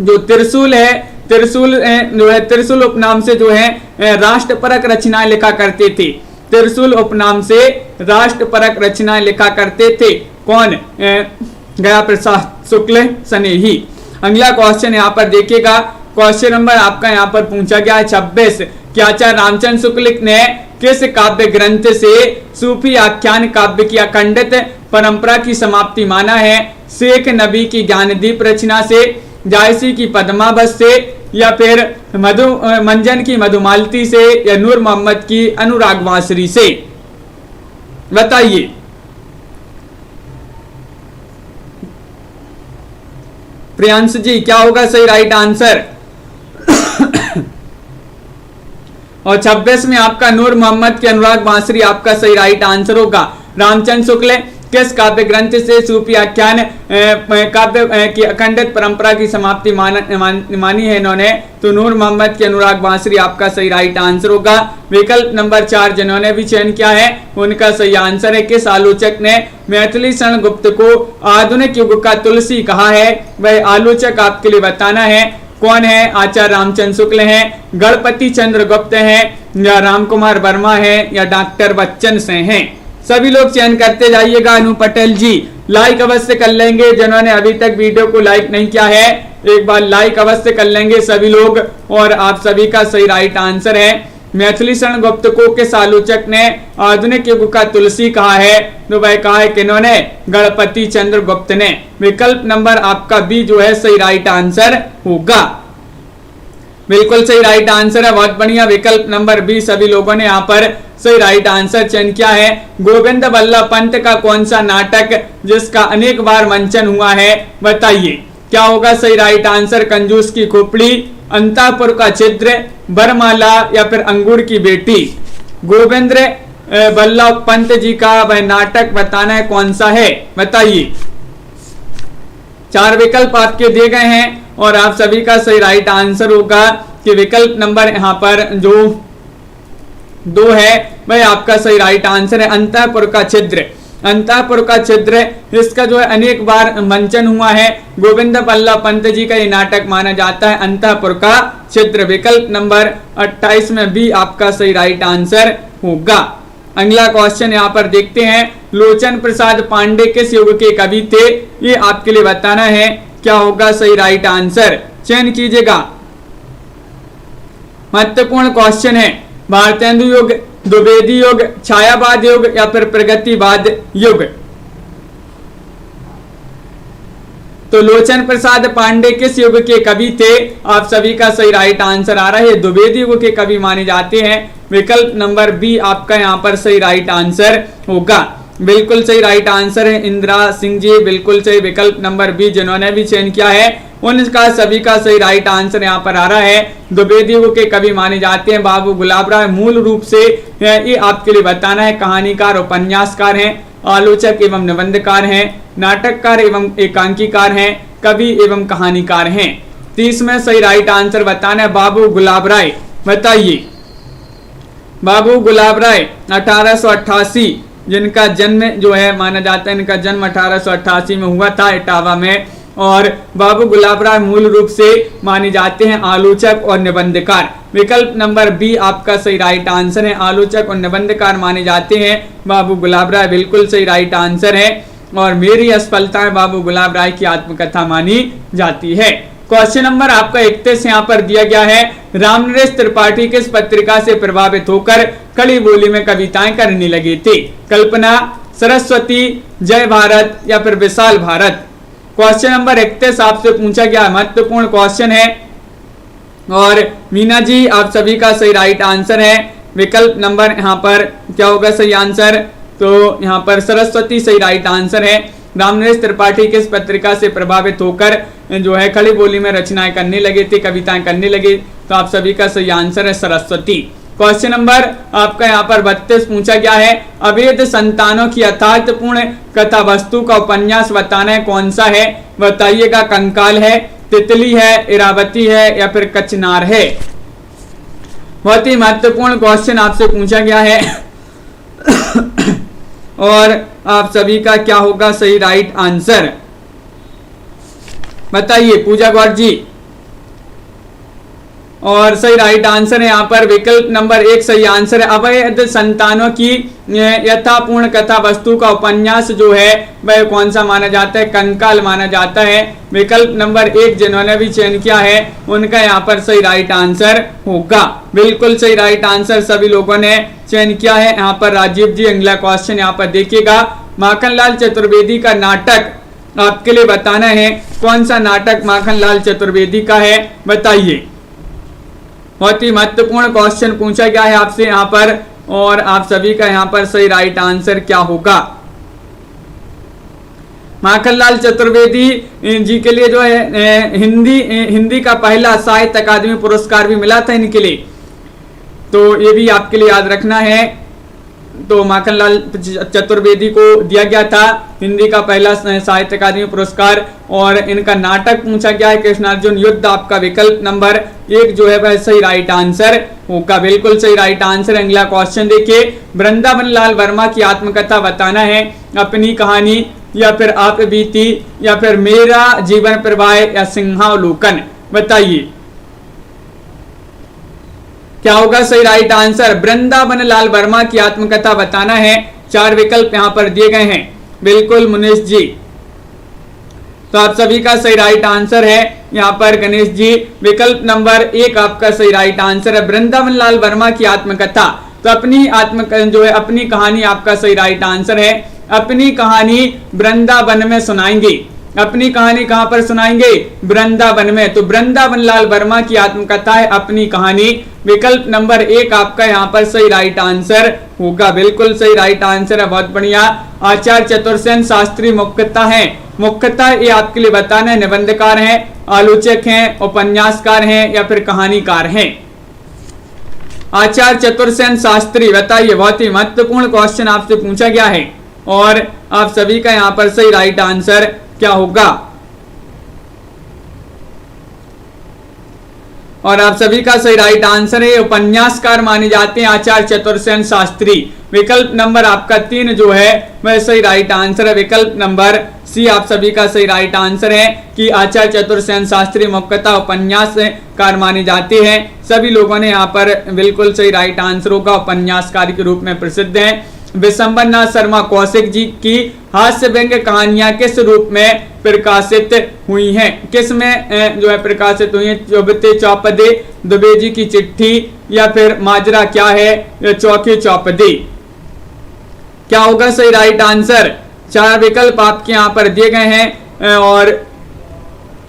जो त्रिशूल है, त्रिशूल जो है त्रिशूल उपनाम से जो है राष्ट्रपरक रचनाएं लिखा करते थे। त्रिशूल उपनाम से राष्ट्रपरक रचनाएं लिखा करते थे कौन, गया प्रसाद शुक्ल स्नेही। अगला क्वेश्चन यहाँ पर देखिएगा, क्वेश्चन नंबर आपका यहाँ पर पूछा गया है 26 कि आचार्य रामचंद्र शुक्ल ने किस काव्य ग्रंथ से सूफी आख्यान काव्य की अखंडित परंपरा की समाप्ति माना है। शेख नबी की ज्ञानदीप रचना से, जायसी की पद्मावत से या फिर मंजन की मधुमालती से या नूर मोहम्मद की अनुराग वासरी से, बताइए। प्रियांश जी क्या होगा सही राइट आंसर। और 26 में आपका नूर मोहम्मद के अनुराग बांसुरी आपका सही राइट आंसर होगा। रामचंद्र शुक्ल किस काव्य ग्रंथ से सूफी आख्यान काव्य की अखंडित परंपरा की समाप्ति मानी है इन्होंने, तो नूर मोहम्मद के अनुराग बांसुरी आपका सही राइट आंसर होगा। विकल्प नंबर 4 जिन्होंने भी चयन किया है उनका सही आंसर है। किस आलोचक ने मैथिली शरण गुप्त को आधुनिक युग का तुलसी कहा है, वह आलोचक आपके लिए बताना है कौन है। आचार्य रामचंद्र शुक्ल हैं, गणपति चंद्र गुप्त हैं या रामकुमार वर्मा है या डॉक्टर बच्चन से हैं। सभी लोग चयन करते जाइएगा। अनु पटेल जी लाइक अवश्य कर लेंगे, जिन्होंने अभी तक वीडियो को लाइक नहीं किया है एक बार लाइक अवश्य कर लेंगे सभी लोग। और आप सभी का सही राइट आंसर है मैथिली शरण गुप्त को किस आलोचक ने आधुनिक युग का तुलसी कहा है, तो वह कहा है किन्होंने, गणपति चंद्र गुप्त ने। विकल्प नंबर आपका बी जो है सही राइट आंसर होगा। बिल्कुल सही राइट आंसर है, बहुत बढ़िया। विकल्प नंबर बी सभी लोगों ने यहाँ पर सही राइट आंसर चयन किया है। गोविंद बल्लभ पंत का कौन सा नाटक जिसका अनेक बार मंचन हुआ है, बताइए क्या होगा सही राइट आंसर। कंजूस की खोपड़ी, अंतापुर का छिद्र, बरमाला या फिर अंगूर की बेटी। गोविंद बल्लभ पंत जी का वह नाटक बताना है कौन सा है, बताइए। 4 विकल्प आपके दिए गए हैं और आप सभी का सही राइट आंसर होगा कि विकल्प नंबर यहाँ पर जो 2 है वह आपका सही राइट आंसर है, अंतःपुर का छिद्र। अंतःपुर का छिद्र इसका जो है अनेक बार मंचन हुआ है। गोविंद बल्लभ पंत जी का ये नाटक माना जाता है अंतःपुर का छिद्र। विकल्प नंबर 28 में भी आपका सही राइट आंसर होगा। अगला क्वेश्चन यहाँ पर देखते हैं, लोचन प्रसाद पांडे किस युग के कवि थे, ये आपके लिए बताना है क्या होगा सही राइट आंसर, चयन कीजिएगा। महत्वपूर्ण क्वेश्चन है। भारतेंदु युग, द्विवेदी युग, छायावाद युग या फिर प्रगतिवाद युग। तो लोचन प्रसाद पांडे किस युग के कवि थे, आप सभी का सही राइट आंसर आ रहा है, द्विवेदी युग के कवि माने जाते हैं। विकल्प नंबर बी आपका यहाँ पर सही राइट आंसर होगा। बिल्कुल सही राइट आंसर है इंदिरा सिंह जी, बिल्कुल सही। विकल्प नंबर बी जिन्होंने भी चयन किया है उनका सभी का सही राइट आंसर यहाँ पर आ रहा है। द्विवेदी के कवि माने जाते हैं बाबू गुलाब राय। मूल रूप से ये आपके लिए बताना है, कहानीकार, उपन्यासकार हैं, आलोचक एवं निबंधकार हैं, नाटककार एवं एकांकीकार हैं, कवि एवं कहानीकार हैं। 30 में सही राइट आंसर बताना है बाबू गुलाब राय। बताइए, बाबू गुलाब राय 1888 जिनका जन्म जो है माना जाता है, इनका जन्म 1888 में हुआ था इटावा में। और बाबू गुलाब राय मूल रूप से माने जाते हैं आलोचक और निबंधकार। विकल्प नंबर बी आपका सही राइट आंसर है, आलोचक और निबंधकार माने जाते हैं बाबू गुलाब राय, बिल्कुल सही राइट आंसर है। और मेरी असफलता बाबू गुलाब राय की आत्मकथा मानी जाती है। क्वेश्चन नंबर आपका 31 यहाँ पर दिया गया है, रामनरेश त्रिपाठी किस पत्रिका से प्रभावित होकर खड़ी बोली में कविताएं करने लगे थे? कल्पना, सरस्वती, जय भारत या फिर विशाल भारत। क्वेश्चन नंबर 31 आपसे पूछा गया महत्वपूर्ण क्वेश्चन है। और मीना जी आप सभी का सही राइट आंसर है। विकल्प नंबर यहाँ पर क्या होगा सही आंसर? तो यहाँ पर सरस्वती सही राइट आंसर है। रामनरेश त्रिपाठी किस पत्रिका से प्रभावित होकर जो है खड़ी बोली में रचनाएं करने लगे थे, कविताएं करने लगे? तो आप सभी का सही आंसर है सरस्वती। क्वेश्चन नंबर आपका यहाँ पर 32 पूछा गया है, अवैध संतानों की यथार्थपूर्ण कथा वस्तु का उपन्यास बताना है, कौन सा है? बताइएगा, कंकाल है, तितली है, इरावती है या फिर कचनार है। बहुत ही महत्वपूर्ण क्वेश्चन आपसे पूछा गया है। और आप सभी का क्या होगा सही राइट आंसर? बताइए पूजा गौर जी। और सही राइट आंसर है यहाँ पर विकल्प नंबर 1 सही आंसर है। अवैध संतानों की यथापूर्ण कथा वस्तु का उपन्यास जो है वह कौन सा माना जाता है? कंकाल माना जाता है। विकल्प नंबर 1 जिन्होंने भी चयन किया है उनका यहाँ पर सही राइट आंसर होगा, बिल्कुल सही राइट आंसर सभी लोगों ने चयन किया है। यहाँ पर राजीव जी अगला क्वेश्चन यहाँ पर देखिएगा, माखनलाल चतुर्वेदी का नाटक आपके लिए बताना है, कौन सा नाटक माखनलाल चतुर्वेदी का है? बताइए। बहुत ही महत्वपूर्ण क्वेश्चन पूछा गया है आपसे यहाँ पर। और आप सभी का यहाँ पर सही राइट आंसर क्या होगा? माखनलाल चतुर्वेदी जी के लिए जो है हिंदी का पहला साहित्य अकादमी पुरस्कार भी मिला था इनके लिए, तो ये भी आपके लिए याद रखना है। तो माखनलाल चतुर्वेदी को दिया गया था हिंदी का पहला साहित्य अकादमी पुरस्कार। और इनका नाटक पूछा गया है कृष्णार्जुन युद्ध। आपका विकल्प नंबर 1 जो है वह सही राइट आंसर होगा, बिल्कुल सही राइट आंसर। अगला क्वेश्चन देखिए, वृंदावन लाल वर्मा की आत्मकथा बताना है, अपनी कहानी या फिर आप बीती या फिर मेरा जीवन प्रवाह या सिंहावलोकन। बताइए क्या होगा सही राइट आंसर? वृंदावन लाल वर्मा की आत्मकथा बताना है। 4 विकल्प यहाँ पर दिए गए हैं, बिल्कुल मुनीष जी। तो आप सभी का सही राइट आंसर है यहाँ पर गणेश जी। विकल्प नंबर 1 आपका सही राइट आंसर है, वृंदावन लाल वर्मा की आत्मकथा। तो अपनी जो है अपनी कहानी आपका सही राइट आंसर है। अपनी कहानी वृंदावन में सुनाएंगे। अपनी कहानी कहां पर सुनाएंगे? वृंदावन में। तो वृंदावन लाल वर्मा की आत्मकथा है अपनी कहानी। विकल्प नंबर 1 आपका यहाँ पर सही राइट आंसर होगा, बिल्कुल सही राइट आंसर है, बहुत बढ़िया। आचार्य चतुर्सेन शास्त्री मुख्यतः हैं, मुख्यतः ये आपके लिए बताना है निबंधकार हैं, आलोचक हैं, उपन्यासकार हैं या फिर कहानीकार हैं? आचार्य चतुर्सेन शास्त्री, बताइए। बहुत ही महत्वपूर्ण क्वेश्चन आपसे पूछा गया है और आप सभी का यहाँ पर सही राइट आंसर क्या होगा? और आप सभी का सही राइट आंसर है उपन्यासकार माने जाते हैं आचार्य चतुर्सेन शास्त्री। विकल्प नंबर आपका 3 जो है वह सही राइट आंसर है। विकल्प नंबर सी आप सभी का सही राइट आंसर है कि आचार्य चतुर्सेन शास्त्री मुख्यतः उपन्यासकार माने जाते हैं। सभी लोगों ने यहाँ पर बिल्कुल सही राइट आंसर होगा, उपन्यासकार के रूप में प्रसिद्ध हैं। विशंबर नाथ शर्मा कौशिक जी की हास्य व्यंग कहानियां किस रूप में प्रकाशित हुई हैं? किस में जो है प्रकाशित हुई हैं? चौबते चौपदे, द्विवेदी की चिट्ठी या फिर माजरा क्या है या चौकी चौपदी? क्या होगा सही राइट आंसर? 4 विकल्प आपके यहाँ पर दिए गए हैं। और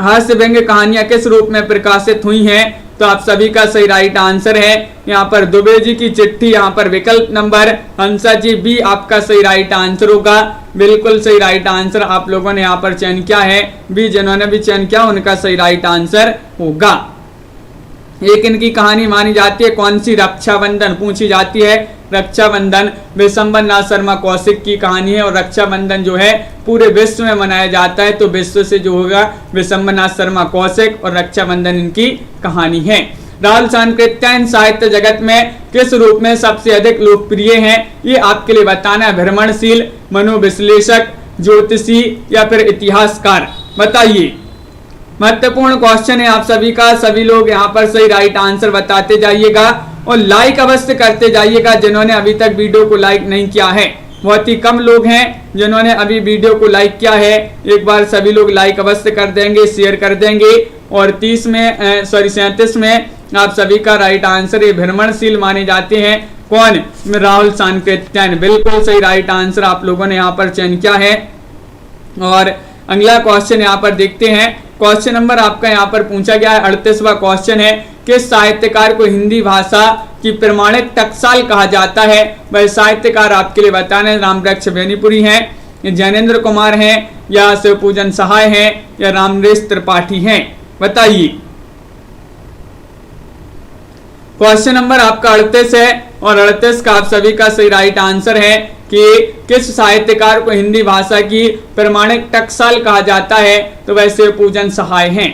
हास्य व्यंग कहानियां किस रूप में प्रकाशित हुई हैं? तो आप सभी का सही राइट आंसर है यहाँ पर दुबे जी की चिट्ठी, यहाँ पर विकल्प नंबर हंसा जी बी आपका सही राइट आंसर होगा। बिल्कुल सही राइट आंसर आप लोगों ने यहाँ पर चयन किया है, बी जिन्होंने भी चयन किया उनका सही राइट आंसर होगा। एक इनकी कहानी मानी जाती है, कौन सी? रक्षाबंधन पूछी जाती है। रक्षाबंधन विशंबर नाथ शर्मा कौशिक की कहानी है और रक्षाबंधन जो है पूरे विश्व में मनाया जाता है, तो विश्व से जो होगा विशंबर नाथ शर्मा कौशिक और रक्षाबंधन इनकी कहानी है। राहुल सांकृत्यायन साहित्य जगत में किस रूप में सबसे अधिक लोकप्रिय हैं? ये आपके लिए बताना है। भ्रमणशील, मनोविश्लेषक, ज्योतिषी या फिर इतिहासकार, बताइए। महत्वपूर्ण क्वेश्चन है आप सभी का, सभी लोग यहाँ पर सही राइट आंसर बताते जाइएगा और लाइक अवश्य करते जाइएगा जिन्होंने अभी तक वीडियो को लाइक नहीं किया है। बहुत ही कम लोग हैं जिन्होंने अभी वीडियो को लाइक किया है, एक बार सभी लोग लाइक अवश्य कर देंगे, शेयर कर देंगे। और 37 में आप सभी का राइट आंसर ये भ्रमणशील माने जाते हैं। कौन? राहुल सांकृत्यायन, बिल्कुल सही राइट आंसर आप लोगों ने यहाँ पर चयन किया है। और अगला क्वेश्चन यहाँ पर देखते हैं। क्वेश्चन नंबर आपका यहाँ पर पूछा गया है 38वां क्वेश्चन है, किस साहित्यकार को हिंदी भाषा की प्रमाणिक टकसाल कहा जाता है? वह साहित्यकार आपके लिए बताना है। रामवृक्ष बेनीपुरी हैं, जैनेन्द्र कुमार हैं, या शिवपूजन सहाय हैं, या रामरेश त्रिपाठी हैं, बताइए। क्वेश्चन नंबर आपका 38 है और 38 का आप सभी का सही राइट आंसर है कि किस साहित्यकार को हिंदी भाषा की प्रमाणिक टकसाल कहा जाता है? तो वह शिवपूजन सहाय हैं।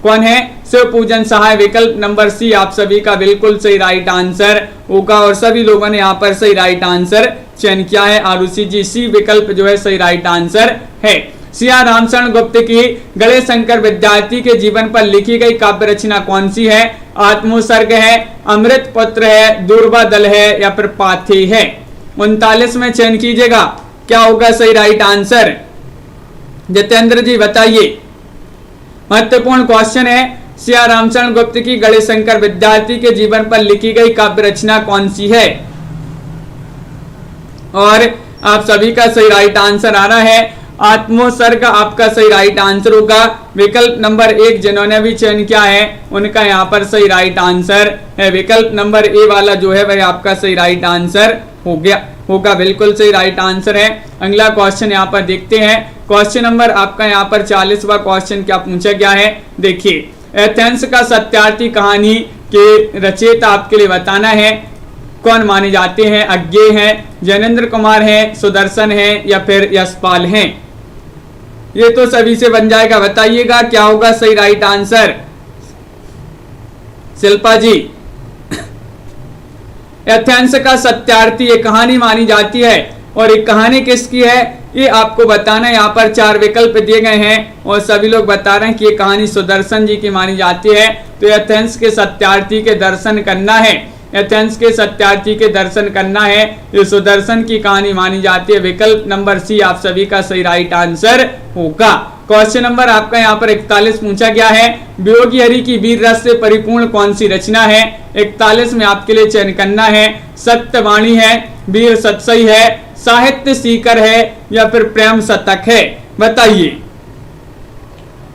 कौन है? शिवपूजन सहाय, विकल्प नंबर सी आप सभी का बिल्कुल सही राइट आंसर होगा। और सभी लोगों ने यहाँ पर सही राइट आंसर चयन किया है। आरुषि जी, सी विकल्प जो है सही राइट आंसर है। सिया रामचरण गुप्त की गणेश शंकर विद्यार्थी के जीवन पर लिखी गई काव्य रचना कौन सी है? आत्मोत्सर्ग है, अमृत पुत्र है, दूरबा दल है, या फिर पाथी है? 39 में चयन कीजिएगा, क्या होगा सही राइट आंसर? जितेंद्र जी बताइए। महत्वपूर्ण क्वेश्चन है, सिया रामचरण गुप्त की गणेश शंकर विद्यार्थी के जीवन पर लिखी गई काव्य रचना कौन सी है? और आप सभी का सही राइट आंसर आ रहा है आत्मोत्सर्ग आपका सही राइट आंसर होगा। विकल्प नंबर 1 जिन्होंने भी चयन किया है उनका यहाँ पर सही राइट आंसर है। विकल्प नंबर ए वाला जो है वह आपका सही राइट आंसर होगा, बिल्कुल सही राइट आंसर है। अगला क्वेश्चन यहाँ पर देखते हैं। क्वेश्चन नंबर आपका यहाँ पर 40वां क्वेश्चन क्या पूछा गया है, देखिए। एथेंस का सत्यार्थी कहानी के रचयिता आपके लिए बताना है। कौन माने जाते हैं? अज्ञेय हैं, जैनेन्द्र कुमार हैं, सुदर्शन हैं, या फिर यशपाल हैं? ये तो सभी से बन जाएगा, बताइएगा क्या होगा सही राइट आंसर? शिल्पा जी। एथेंस का सत्यार्थी ये कहानी मानी जाती है और एक कहानी किसकी है ये आपको बताना है। यहाँ पर 4 विकल्प दिए गए हैं और सभी लोग बता रहे हैं कि ये कहानी सुदर्शन जी की मानी जाती है। तो एथेंस के सत्यार्थी के दर्शन करना है, एथेंस के सत्यार्थी के दर्शन करना है, ये सुदर्शन की कहानी मानी जाती है। विकल्प नंबर सी आप सभी का सही राइट आंसर होगा। क्वेश्चन नंबर आपका यहाँ पर 41 पूछा गया है, वियोगी हरि की वीर रस से परिपूर्ण कौन सी रचना है? 41 में आपके लिए चयन करना है। सत्यवाणी है, वीर सतसई है, साहित्य सीकर है, या फिर प्रेम शतक है, बताइए।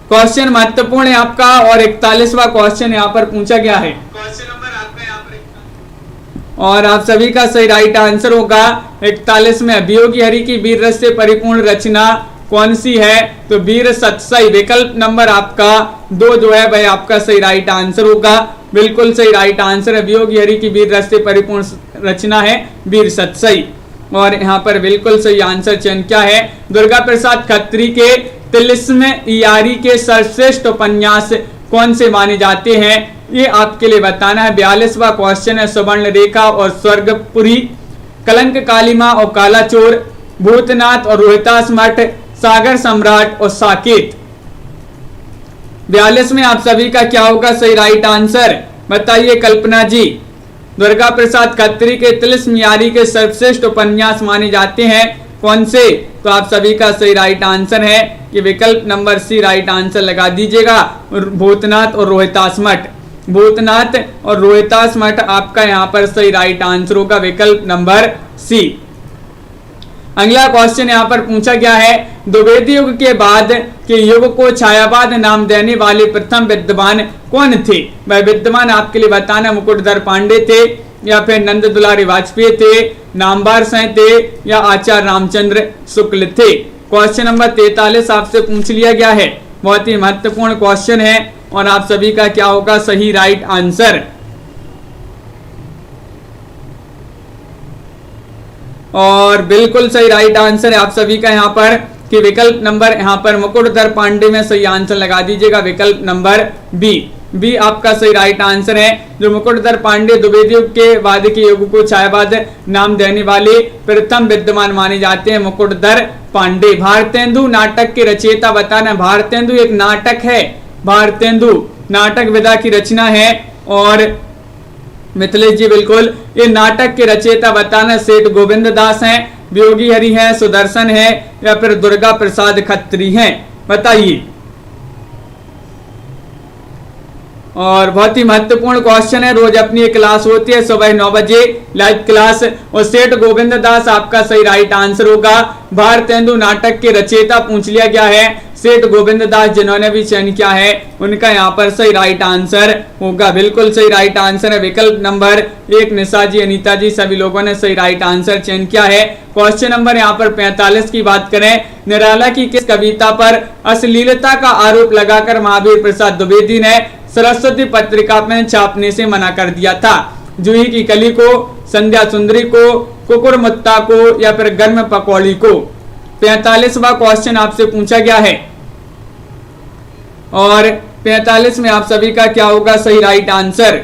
क्वेश्चन महत्वपूर्ण है आपका और 41वां क्वेश्चन यहाँ पर पूछा गया है। क्वेश्चन नंबर आपका यहाँ पर और आप सभी का सही राइट आंसर होगा 41 में। वियोगी हरि की वीर रस से परिपूर्ण रचना कौन सी है? तो वीर सतसई, विकल्प नंबर आपका 2 जो है वह आपका सही राइट आंसर होगा। बिल्कुल सही राइट आंसर है, वियोगी हरि की वीर रस से परिपूर्ण रचना है वीर सतसई। और यहाँ पर बिल्कुल सही आंसर चयन क्या है? दुर्गा प्रसाद खत्री के तिलिस्म यारी के सर्वश्रेष्ठ उपन्यास कौन से माने जाते हैं? ये आपके लिए बताना है। 42वां क्वेश्चन है। सुवर्ण रेखा और स्वर्गपुरी, कलंक कालिमा और काला चोर, भूतनाथ और रोहितास मठ, सागर सम्राट और साकेत। 42 में आप सभी का क्या होगा सही राइट आंसर, बताइए कल्पना जी। दुर्गा प्रसाद खत्री के तिलिस्म यारी के सर्वश्रेष्ठ उपन्यास माने जाते हैं कौन से? तो आप सभी का सही राइट आंसर है कि विकल्प नंबर सी राइट आंसर लगा दीजिएगा। भूतनाथ और रोहितास मठ, भूतनाथ और रोहितास मठ आपका यहाँ पर सही राइट आंसर होगा, विकल्प नंबर सी। अगला क्वेश्चन यहाँ पर पूछा गया है, द्विवेदी युग के बाद के युग को छायावाद नाम देने वाले प्रथम विद्वान कौन थे? वह विद्वान आपके लिए बताना मुकुटधर पांडे थे, या फिर नंद दुलारी वाजपेयी थे, नामवर सिंह थे, या आचार्य रामचंद्र शुक्ल थे। क्वेश्चन नंबर 43 आपसे पूछ लिया गया है, बहुत ही महत्वपूर्ण क्वेश्चन है और आप सभी का क्या होगा सही राइट आंसर। और बिल्कुल सही राइट आंसर है आप सभी का यहाँ पर कि विकल्प नंबर यहाँ पर मुकुटधर पांडे में सही आंसर लगा दीजिएगा, विकल्प नंबर बी आपका सही राइट आंसर है। जो मुकुटधर पांडे द्विवेदी युग के बाद के युग को छायावाद नाम देने वाले प्रथम विद्वान माने जाते हैं, मुकुटधर पांडे। भारतेंदु नाटक के रचयिता बताना, भारतेंदु एक नाटक है, भारतेंदु नाटक विधा की रचना है। और मिथिलेश जी बिल्कुल, ये नाटक के रचयिता बताना सेठ गोविंद दास हैं, वियोगी हरि हैं, सुदर्शन है, या फिर दुर्गा प्रसाद खत्री हैं, बताइए। और बहुत ही महत्वपूर्ण क्वेश्चन है, रोज अपनी एक क्लास होती है सुबह 9 बजे लाइव क्लास, और सेठ गोविंद दास आपका सही राइट आंसर होगा। भारतेंदु नाटक के रचयिता पूछ लिया गया है, सेठ गोविंद दास जिन्होंने भी चयन किया है उनका यहाँ पर सही राइट आंसर होगा, बिल्कुल सही राइट आंसर है विकल्प नंबर 1। निशा जी, अनीता जी, सभी लोगों ने सही राइट आंसर चयन किया है। क्वेश्चन नंबर यहाँ पर 45 की बात करें, निराला की किस कविता पर अश्लीलता का आरोप लगाकर महावीर प्रसाद द्विवेदी ने सरस्वती पत्रिका में छापने से मना कर दिया था? जूही की कली को, संध्या सुंदरी को, कुकुरमुत्ता को, या फिर गर्म पकौड़ी को? 45वां क्वेश्चन आपसे पूछा गया है और 45 में आप सभी का क्या होगा सही राइट आंसर।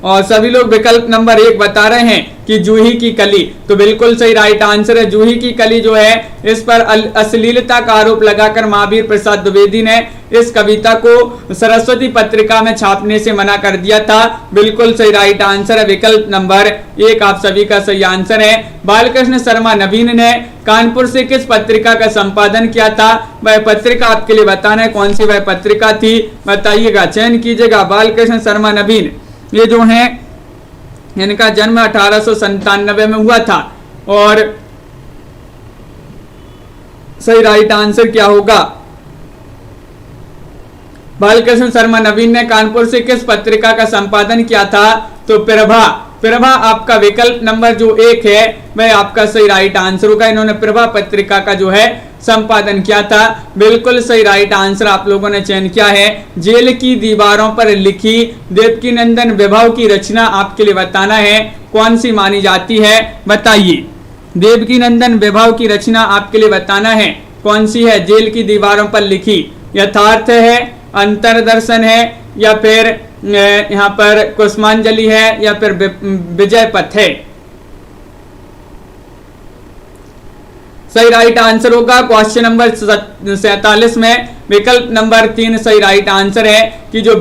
और सभी लोग विकल्प नंबर 1 बता रहे हैं कि जूही की कली, तो बिल्कुल सही राइट आंसर है। जूही की कली जो है इस पर अश्लीलता का आरोप लगाकर महावीर प्रसाद द्विवेदी ने इस कविता को सरस्वती पत्रिका में छापने से मना कर दिया था, बिल्कुल सही राइट आंसर है विकल्प नंबर 1 आप सभी का सही आंसर है। बालकृष्ण शर्मा नवीन ने कानपुर से किस पत्रिका का संपादन किया था? वह पत्रिका आपके लिए बताना है कौन सी वह पत्रिका थी, बताइएगा, चयन कीजिएगा। बालकृष्ण शर्मा नवीन ये जो है इनका जन्म 1897 में हुआ था और सही राइट आंसर क्या होगा? बालकृष्ण शर्मा नवीन ने कानपुर से किस पत्रिका का संपादन किया था? तो प्रभा आपका विकल्प नंबर जो 1 है वह आपका सही राइट आंसर होगा। इन्होंने प्रभा पत्रिका का जो है संपादन किया था, बिल्कुल सही राइट आंसर आप लोगों ने चयन किया है। जेल की दीवारों पर लिखी देवकीनंदन विभव की रचना आपके लिए बताना है कौन सी मानी जाती है, बताइए। देवकीनंदन विभव की रचना आपके लिए बताना है कौन सी है, जेल की दीवारों पर लिखी? यथार्थ है, अंतरदर्शन है, या फिर यहाँ पर कुसुमांजलि है, या फिर विजय पथ है? सही राइट आंसर होगा क्वेश्चन नंबर 47 में विकल्प नंबर 3 सही राइट आंसर है कि जो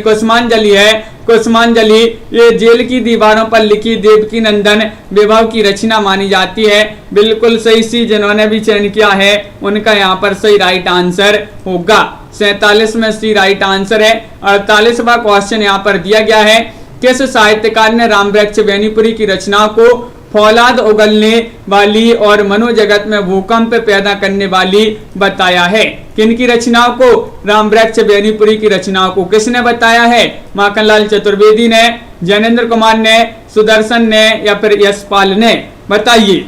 कुसुमांजलि है, कुसुमांजलि ये जेल की दीवारों पर लिखी देवकीनंदन विभव की रचना मानी जाती है, बिल्कुल सही। सी जिन्होंने भी चयन किया है उनका यहाँ पर सही राइट आंसर होगा। 47 में सी राइट आंसर है। 48वां क्वेश्चन यहाँ पर दिया गया है, किस साहित्यकार ने रामवृक्ष बेनीपुरी की रचनाओं को फौलाद उगलने वाली और मनोजगत में भूकंप पैदा करने वाली बताया है? किनकी रचनाओं को? रामवृक्ष बेनीपुरी की रचनाओं को किसने बताया है? माखनलाल चतुर्वेदी ने, जैनेन्द्र कुमार ने, सुदर्शन ने, या फिर यशपाल ने, बताइए,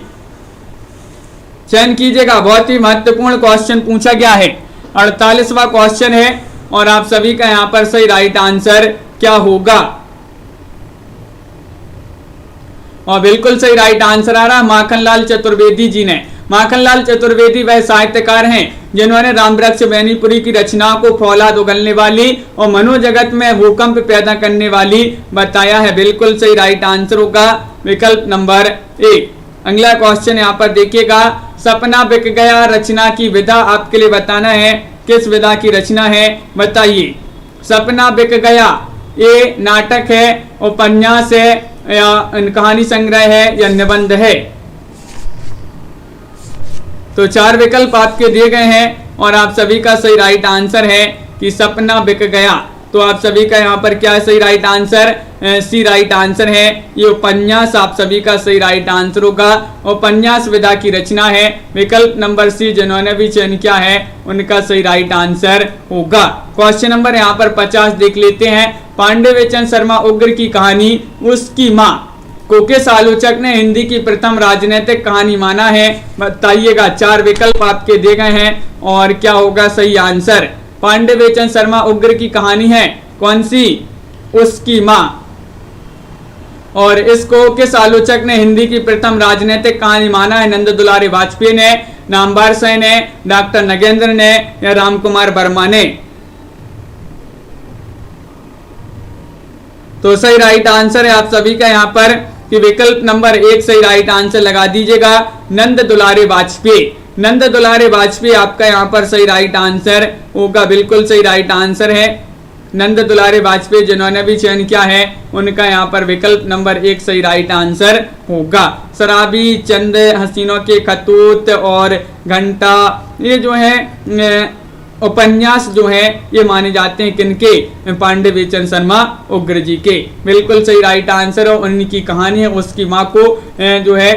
चयन कीजिएगा। बहुत ही महत्वपूर्ण क्वेश्चन पूछा गया है, 48वां क्वेश्चन है और आप सभी का यहाँ पर सही राइट आंसर क्या होगा? और बिल्कुल सही राइट आंसर आ रहा माखनलाल चतुर्वेदी जी ने। माखनलाल चतुर्वेदी वह साहित्यकार हैं जिन्होंने रामवृक्ष बेनीपुरी की रचनाओं को फौलाद उगलने वाली और मनोजगत में भूकंप पैदा करने वाली बताया है, बिल्कुल सही राइट आंसर होगा विकल्प नंबर 1। अगला क्वेश्चन यहाँ पर देखिएगा, सपना बिक गया रचना की विधा आपके लिए बताना है किस विधा की रचना है, बताइए। सपना बिक गया ये नाटक है, उपन्यास है, या कहानी संग्रह है, या निबंध है? तो 4 विकल्प आपके दिए गए हैं और आप सभी का सही राइट आंसर है कि सपना बिक गया। तो आप सभी का यहाँ पर क्या सही राइट आंसर, सी राइट आंसर है। ये उपन्यास आप सभी का सही राइट आंसर होगा। उपन्यास विधा की रचना है। विकल्प नंबर सी जिन्होंने भी चयन किया है उनका सही राइट आंसर होगा। क्वेश्चन नंबर यहाँ पर 50 देख लेते हैं। पांडे शर्मा उग्र की कहानी उसकी माँ को किस आलोचक ने हिंदी की प्रथम राजनीतिक कहानी माना है, बताइएगा। 4 विकल्प आपके दिए गए हैं और क्या होगा सही आंसर। पांडे शर्मा उग्र की कहानी है कौन सी, उसकी माँ। और इसको किस आलोचक ने हिंदी की प्रथम राजनीतिक कहानी माना है, नंद दुलारी वाजपेयी ने, नामवर सेन ने, डॉक्टर नगेंद्र ने या राम कुमार वर्मा ने। तो सही राइट आंसर है आप सभी का यहाँ पर कि विकल्प नंबर 1 सही राइट आंसर लगा दीजिएगा, नंद दुलारी वाजपेयी। नंद दुलारी वाजपेयी आपका यहाँ पर सही राइट आंसर होगा, बिल्कुल सही राइट आंसर है। नंद दुलारी वाजपेयी जिन्होंने भी चयन किया है उनका यहाँ पर विकल्प नंबर 1 सही राइट आंसर होगा। शराबी, चंद हसीनों के खतूत और घंटा, ये जो है उपन्यास जो है ये माने जाते हैं किनके, पांडे शर्मा उग्र जी के। बिल्कुल सही राइट आंसर है। उनकी कहानी है उसकी माँ को जो है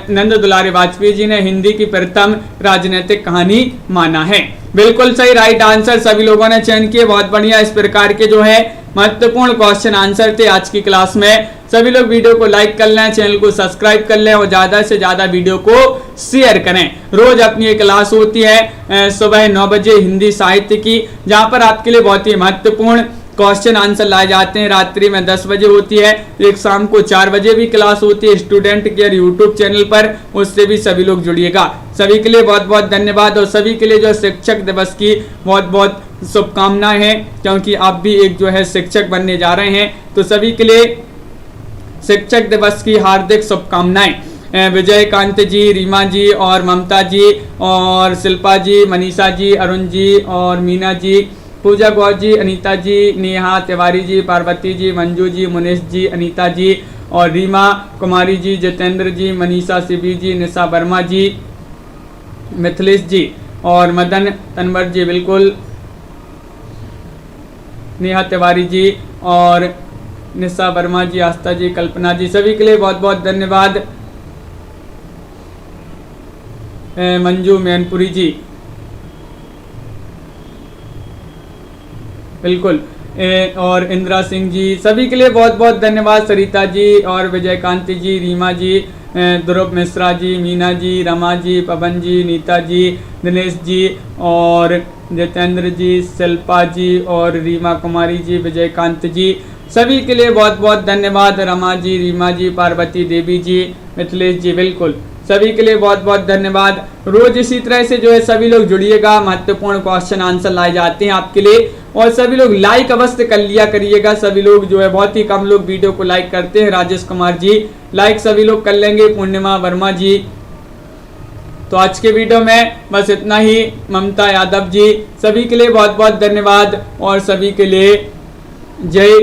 नंद दुलारी वाजपेयी जी ने हिंदी की प्रथम राजनीतिक कहानी माना है। बिल्कुल सही राइट आंसर सभी लोगों ने चयन किए, बहुत बढ़िया। इस प्रकार के जो है महत्वपूर्ण क्वेश्चन आंसर थे आज की क्लास में। सभी लोग वीडियो को लाइक कर लें, चैनल को सब्सक्राइब कर लें और ज्यादा से ज्यादा वीडियो को शेयर करें। रोज अपनी एक क्लास होती है सुबह 9 बजे हिंदी साहित्य की, जहां पर आपके लिए बहुत ही महत्वपूर्ण क्वेश्चन आंसर लाए जाते हैं। रात्रि में 10 बजे होती है, एक शाम को 4 बजे भी क्लास होती है स्टूडेंट केयर यूट्यूब चैनल पर, उससे भी सभी लोग जुड़िएगा। सभी के लिए बहुत बहुत धन्यवाद और सभी के लिए जो शिक्षक दिवस की बहुत बहुत शुभकामनाएं हैं, क्योंकि आप भी एक जो है शिक्षक बनने जा रहे हैं। तो सभी के लिए शिक्षक दिवस की हार्दिक शुभकामनाएं। विजयकांत जी, रीमा जी और ममता जी और शिल्पा जी, मनीषा जी, अरुण जी और मीना जी, पूजा गौर जी, अनीता जी, नेहा तिवारी जी, पार्वती जी, मंजू जी, मुनीष जी, अनीता जी और रीमा कुमारी जी, जितेंद्र जी, मनीषा शिवी जी, निशा वर्मा जी, मिथिलेश जी और मदन तनवर जी, बिल्कुल नेहा तिवारी जी और निशा वर्मा जी, आस्था जी, कल्पना जी, सभी के लिए बहुत बहुत धन्यवाद। मंजू मैनपुरी जी, बिल्कुल, और इंदिरा सिंह जी, सभी के लिए बहुत बहुत धन्यवाद। सरिता जी और विजयकांति जी, रीमा जी, ध्रुव मिश्रा जी, मीना जी, रमा जी, पवन जी, नीता जी, दिनेश जी और जितेंद्र जी, शिल्पा जी और रीमा कुमारी जी, विजयकांत जी, सभी के लिए बहुत बहुत धन्यवाद। रमा जी, रीमा जी, पार्वती देवी जी, मिथिलेश जी, बिल्कुल सभी के लिए बहुत बहुत धन्यवाद। रोज इसी तरह से जो है सभी लोग जुड़िएगा, महत्वपूर्ण क्वेश्चन आंसर लाए जाते हैं आपके लिए और सभी लोग लाइक अवश्य कर लिया करिएगा। सभी लोग जो है बहुत ही कम लोग वीडियो को लाइक करते हैं। राजेश कुमार जी लाइक सभी लोग कर लेंगे, पूर्णिमा वर्मा जी। तो आज के वीडियो में बस इतना ही। ममता यादव जी, सभी के लिए बहुत बहुत धन्यवाद और सभी के लिए जय